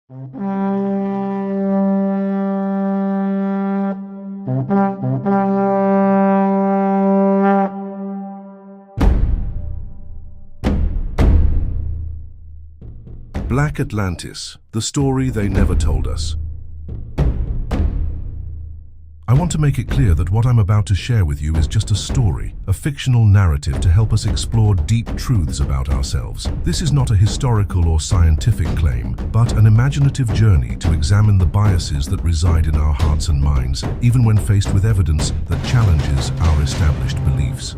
Black Atlantis, the story they never told us. I want to make it clear that what I'm about to share with you is just a story, a fictional narrative to help us explore deep truths about ourselves. This is not a historical or scientific claim, but an imaginative journey to examine the biases that reside in our hearts and minds, even when faced with evidence that challenges our established beliefs.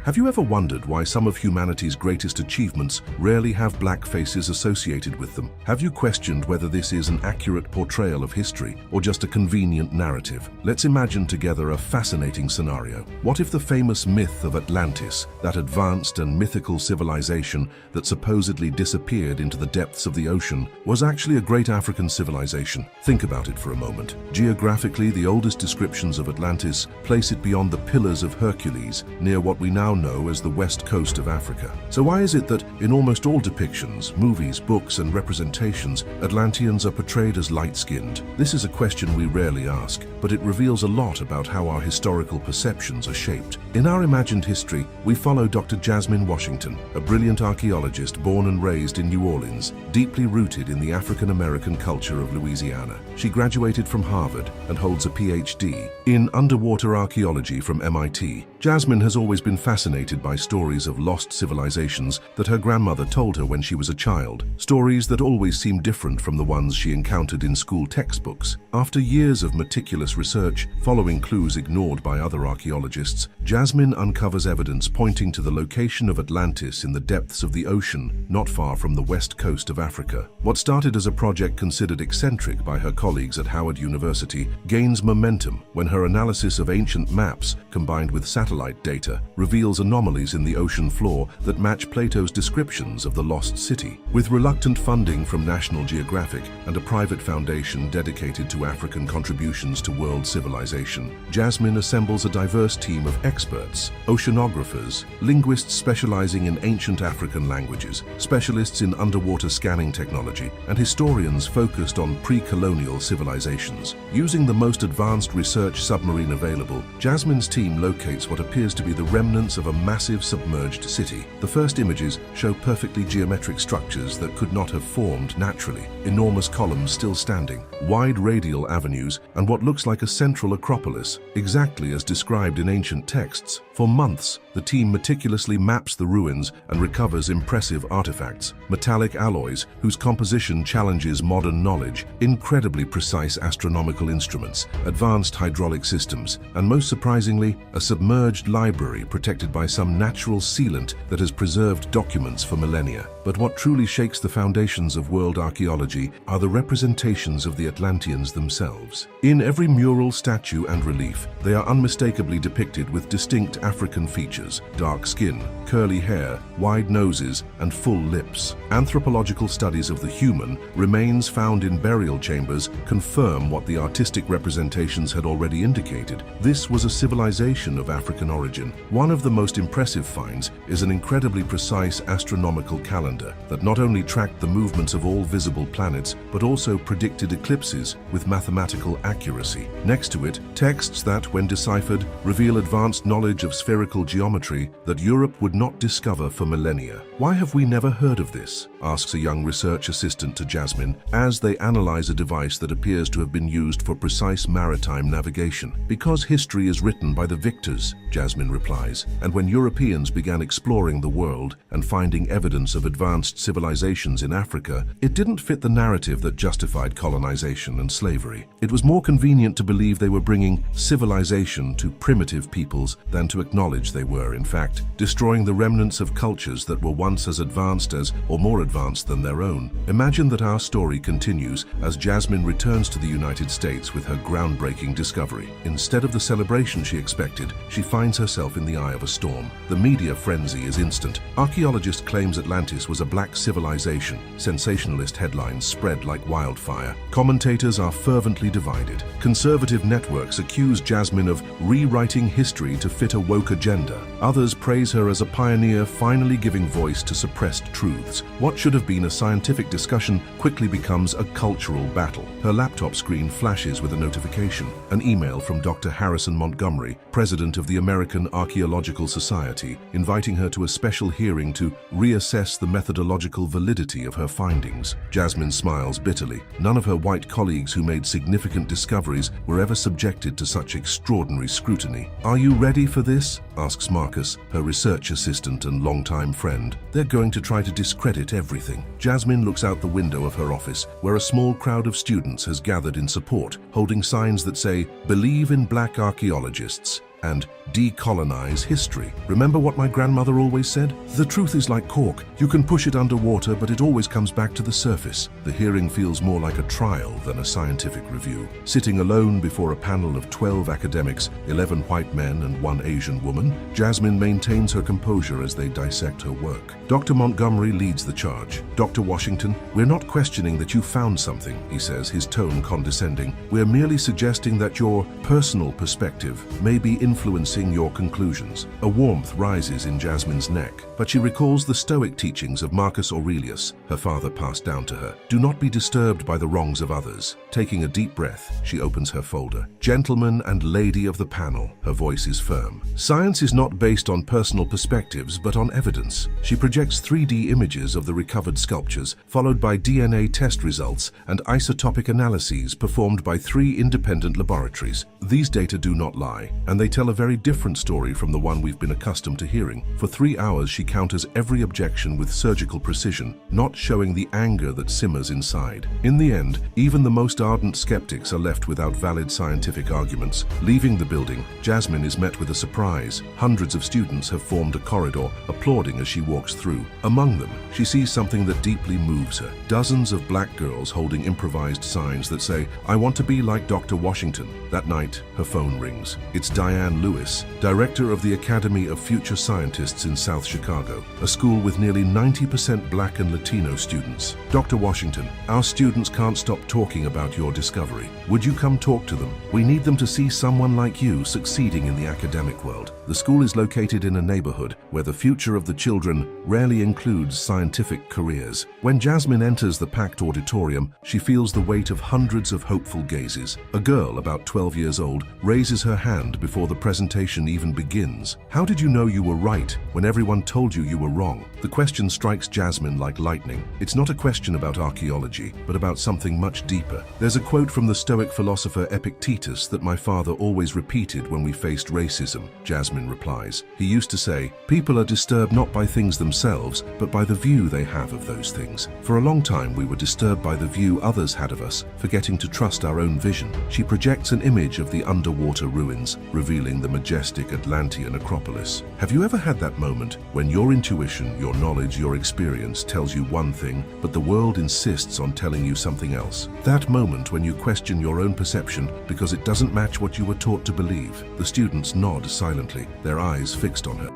Have you ever wondered why some of humanity's greatest achievements rarely have black faces associated with them? Have you questioned whether this is an accurate portrayal of history or just a convenient narrative? Let's imagine together a fascinating scenario. What if the famous myth of Atlantis, that advanced and mythical civilization that supposedly disappeared into the depths of the ocean, was actually a great African civilization? Think about it for a moment. Geographically, the oldest descriptions of Atlantis place it beyond the Pillars of Hercules, near what we now know as the west coast of Africa. So why is it that in almost all depictions, movies, books, and representations, Atlanteans are portrayed as light-skinned? This is a question we rarely ask, but it reveals a lot about how our historical perceptions are shaped. In our imagined history, we follow Dr. Jasmine Washington, a brilliant archaeologist born and raised in New Orleans, deeply rooted in the African-American culture of Louisiana. She graduated from Harvard and holds a PhD in underwater archaeology from MIT. Jasmine has always been fascinated by stories of lost civilizations that her grandmother told her when she was a child, stories that always seemed different from the ones she encountered in school textbooks. After years of meticulous research, following clues ignored by other archaeologists, Jasmine uncovers evidence pointing to the location of Atlantis in the depths of the ocean, not far from the west coast of Africa. What started as a project considered eccentric by her colleagues at Howard University gains momentum when her analysis of ancient maps, combined with satellite data, reveals anomalies in the ocean floor that match Plato's descriptions of the lost city. With reluctant funding from National Geographic and a private foundation dedicated to African contributions to world civilization, Jasmine assembles a diverse team of experts, oceanographers, linguists specializing in ancient African languages, specialists in underwater scanning technology, and historians focused on pre-colonial civilizations. Using the most advanced research submarine available, Jasmine's team locates what appears to be the remnants of a massive submerged city. The first images show perfectly geometric structures that could not have formed naturally. Enormous columns still standing, wide radial avenues, and what looks like a central acropolis, exactly as described in ancient texts. For months, the team meticulously maps the ruins and recovers impressive artifacts, metallic alloys whose composition challenges modern knowledge, incredibly precise astronomical instruments, advanced hydraulic systems, and most surprisingly, a submerged library protected by some natural sealant that has preserved documents for millennia. But what truly shakes the foundations of world archaeology are the representations of the Atlanteans themselves. In every mural, statue, and relief, they are unmistakably depicted with distinct African features: dark skin, curly hair, wide noses, and full lips. Anthropological studies of the human, remains found in burial chambers, confirm what the artistic representations had already indicated. This was a civilization of African origin. One of the most impressive finds is an incredibly precise astronomical calendar that not only tracked the movements of all visible planets, but also predicted eclipses with mathematical accuracy. Next to it, texts that, when deciphered, reveal advanced knowledge of spherical geometry that Europe would not discover for millennia. Why have we never heard of this? Asks a young research assistant to Jasmine as they analyze a device that appears to have been used for precise maritime navigation. Because history is written by the victors, Jasmine replies, and when Europeans began exploring the world and finding evidence of advanced civilizations in Africa, it didn't fit the narrative that justified colonization and slavery. It was more convenient to believe they were bringing civilization to primitive peoples than to acknowledge they were, in fact, destroying the remnants of cultures that were once as advanced as, or more advanced than their own. Imagine that our story continues as Jasmine returns to the United States with her groundbreaking discovery. Instead of the celebration she expected, she finds herself in the eye of a storm. The media frenzy is instant. Archaeologist claims Atlantis was a black civilization. Sensationalist headlines spread like wildfire. Commentators are fervently divided. Conservative networks accuse Jasmine of rewriting history to fit a woke agenda. Others praise her as a pioneer, finally giving voice to suppressed truths. What should have been a scientific discussion quickly becomes a cultural battle. Her laptop screen flashes with a notification, an email from Dr. Harrison Montgomery, president of the American Archaeological Society, inviting her to a special hearing to reassess the methodological validity of her findings. Jasmine smiles bitterly. None of her white colleagues who made significant discoveries were ever subjected to such extraordinary scrutiny. "Are you ready for this?" asks Marcus, her research assistant and longtime friend. "They're going to try to discredit everything." Jasmine looks out the window of her office, where a small crowd of students has gathered in support, holding signs that say, "Believe in Black archaeologists," and "Decolonize history. Remember what my grandmother always said? The truth is like cork. You can push it underwater, but it always comes back to the surface." The hearing feels more like a trial than a scientific review. Sitting alone before a panel of 12 academics, 11 white men and 1 Asian woman, Jasmine maintains her composure as they dissect her work. Dr. Montgomery leads the charge. "Dr. Washington, we're not questioning that you found something," he says, his tone condescending. "We're merely suggesting that your personal perspective may be influencing your conclusions." A warmth rises in Jasmine's neck, but she recalls the Stoic teachings of Marcus Aurelius, her father passed down to her. "Do not be disturbed by the wrongs of others." Taking a deep breath, she opens her folder. "Gentlemen and lady of the panel," her voice is firm. "Science is not based on personal perspectives, but on evidence." She projects 3D images of the recovered sculptures, followed by DNA test results and isotopic analyses performed by 3 independent laboratories. These data do not lie, and they tell a very different story from the one we've been accustomed to hearing. For 3 hours, she counters every objection with surgical precision, not showing the anger that simmers inside. In the end, even the most ardent skeptics are left without valid scientific arguments. Leaving the building, Jasmine is met with a surprise. Hundreds of students have formed a corridor, applauding as she walks through. Among them, she sees something that deeply moves her. Dozens of black girls holding improvised signs that say, "I want to be like Dr. Washington." That night, her phone rings. It's Diane Lewis, director of the Academy of Future Scientists in South Chicago, a school with nearly 90% Black and Latino students. "Dr. Washington, our students can't stop talking about your discovery. Would you come talk to them? We need them to see someone like you succeeding in the academic world." The school is located in a neighborhood where the future of the children rarely includes scientific careers. When Jasmine enters the packed auditorium, she feels the weight of hundreds of hopeful gazes. A girl, about 12 years old, raises her hand before the presentation even begins. "How did you know you were right when everyone told you you were wrong?" The question strikes Jasmine like lightning. It's not a question about archaeology, but about something much deeper. "There's a quote from the Stoic philosopher Epictetus that my father always repeated when we faced racism," Jasmine replies. "He used to say, 'People are disturbed not by things themselves, but by the view they have of those things.' For a long time, we were disturbed by the view others had of us, forgetting to trust our own vision." She projects an image of the underwater ruins, revealing the majestic Atlantean Acropolis. "Have you ever had that moment when your intuition, your knowledge, your experience tells you one thing, but the world insists on telling you something else? That moment when you question your own perception because it doesn't match what you were taught to believe." The students nod silently, their eyes fixed on her.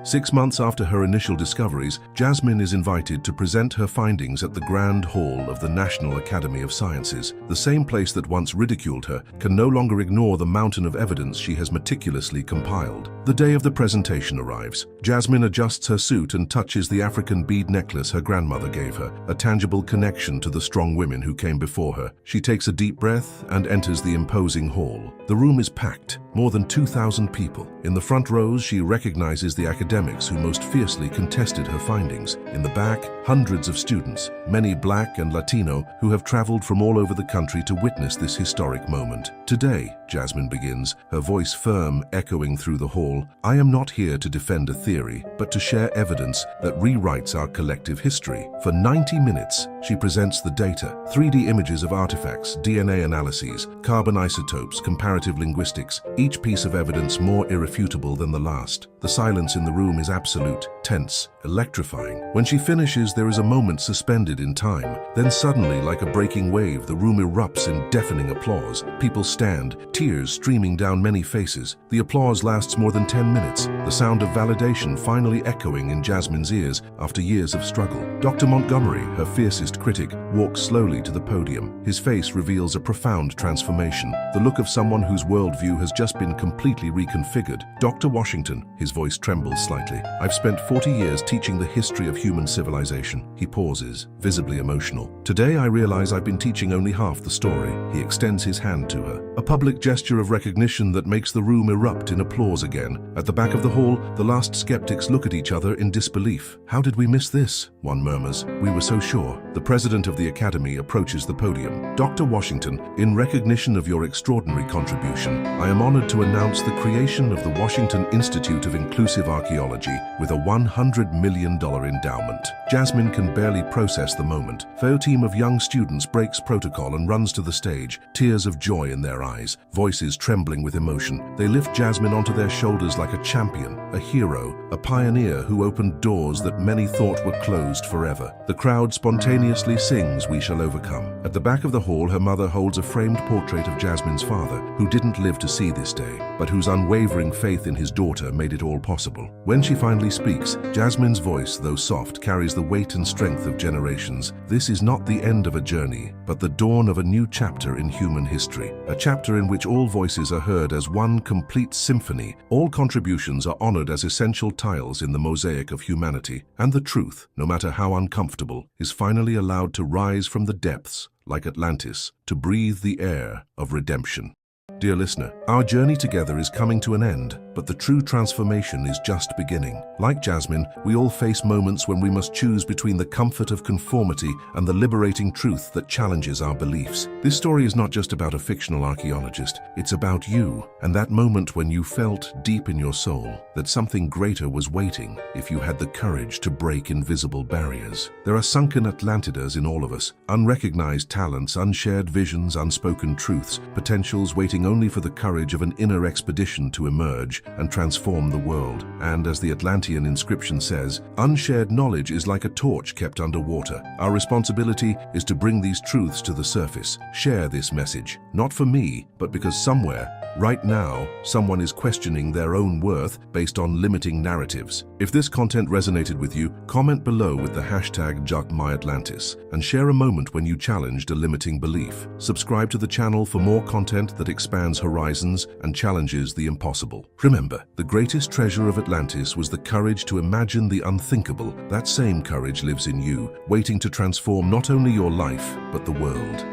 Six months after her initial discoveries, Jasmine is invited to present her findings at the Grand Hall of the National Academy of Sciences. The same place that once ridiculed her can no longer ignore the mountain of evidence she has meticulously compiled. The day of the presentation arrives. Jasmine adjusts her suit and touches the African bead necklace her grandmother gave her, a tangible connection to the strong women who came before her. She takes a deep breath and enters the imposing hall. The room is packed, more than 2,000 people. In the front rows, she recognizes the academics who most fiercely contested her findings. In the back, hundreds of students, many Black and Latino, who have traveled from all over the country to witness this historic moment. "Today," Jasmine begins, her voice firm, echoing through the hall, "I am not here to defend a theory, but to share evidence that rewrites our collective history." For 90 minutes, she presents the data, 3D images of artifacts, DNA analyses, carbon isotopes, comparative linguistics, each piece of evidence more irrefutable than the last. The silence in the room is absolute, tense, electrifying. When she finishes, there is a moment suspended in time. Then suddenly, like a breaking wave, the room erupts in deafening applause. People stand, tears streaming down many faces. The applause lasts more than 10 minutes, the sound of validation finally echoing in Jasmine's ears after years of struggle. Dr. Montgomery, her fiercest foremost critic, walks slowly to the podium. His face reveals a profound transformation, the look of someone whose worldview has just been completely reconfigured. Dr. Washington, his voice trembles slightly. I've spent 40 years teaching the history of human civilization. He pauses, visibly emotional. Today I realize I've been teaching only half the story. He extends his hand to her, a public gesture of recognition that makes the room erupt in applause again. At the back of the hall, the last skeptics look at each other in disbelief. How did we miss this? One murmurs. We were so sure. The president of the academy approaches the podium. Dr. Washington, in recognition of your extraordinary contribution, I am honored to announce the creation of the Washington Institute of Inclusive Archaeology with a $100 million endowment. Jasmine can barely process the moment. A team of young students breaks protocol and runs to the stage, tears of joy in their eyes, voices trembling with emotion. They lift Jasmine onto their shoulders like a champion, a hero, a pioneer who opened doors that many thought were closed forever. The crowd spontaneously sings "We Shall Overcome." At the back of the hall, her mother holds a framed portrait of Jasmine's father, who didn't live to see this day, but whose unwavering faith in his daughter made it all possible. When she finally speaks, Jasmine's voice, though soft, carries the weight and strength of generations. This is not the end of a journey, but the dawn of a new chapter in human history. A chapter in which all voices are heard as one complete symphony. All contributions are honored as essential tiles in the mosaic of humanity. And the truth, no matter how uncomfortable, is finally allowed to rise from the depths, like Atlantis, to breathe the air of redemption. Dear listener, our journey together is coming to an end, but the true transformation is just beginning. Like Jasmine, we all face moments when we must choose between the comfort of conformity and the liberating truth that challenges our beliefs. This story is not just about a fictional archaeologist, it's about you, and that moment when you felt deep in your soul that something greater was waiting if you had the courage to break invisible barriers. There are sunken Atlantidas in all of us, unrecognized talents, unshared visions, unspoken truths, potentials waiting only for the courage of an inner expedition to emerge and transform the world. And as the Atlantean inscription says, unshared knowledge is like a torch kept underwater. Our responsibility is to bring these truths to the surface. Share this message, not for me, but because somewhere, right now, someone is questioning their own worth based on limiting narratives. If this content resonated with you, comment below with the hashtag #JustMyAtlantis and share a moment when you challenged a limiting belief. Subscribe to the channel for more content that expands horizons and challenges the impossible. Remember, the greatest treasure of Atlantis was the courage to imagine the unthinkable. That same courage lives in you, waiting to transform not only your life, but the world.